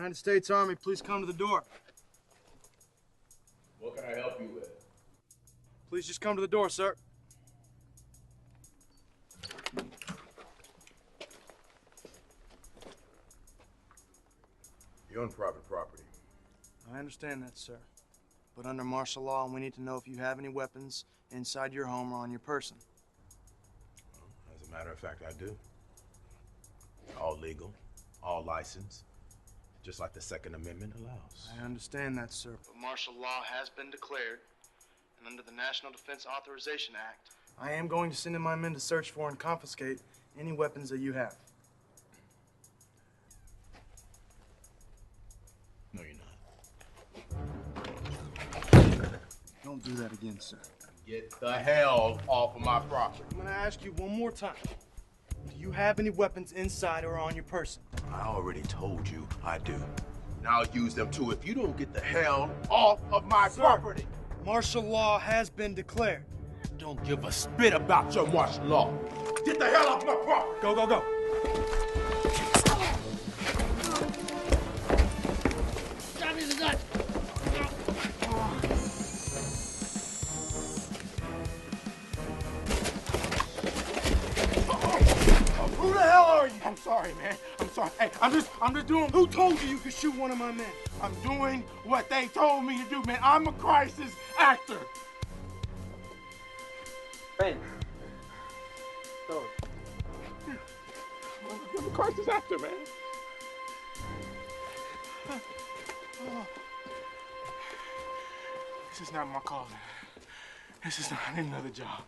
United States Army, please come to the door. What can I help you with? Please just come to the door, sir. You're on private property. I understand that, sir. But under martial law, we need to know if you have any weapons inside your home or on your person. Well, as a matter of fact, I do. All legal, all licensed, just like the Second Amendment allows. I understand that, sir. But martial law has been declared, and under the National Defense Authorization Act, I am going to send in my men to search for and confiscate any weapons that you have. No, you're not. Don't do that again, sir. Get the hell off of my property. I'm gonna ask you one more time. Do you have any weapons inside or on your person? I already told you I do. Now I'll use them too if you don't get the hell off of my property. Martial law has been declared. Don't give a spit about your martial law. Get the hell off my property. Go, go, go. Stop me the gun. Who the hell are you? I'm sorry, man. I'm sorry. Hey, I'm just doing. Who told you you could shoot one of my men? I'm doing what they told me to do, man. I'm a crisis actor. Ben. Go. I'm a crisis actor, man. This is not my calling. This is not another job.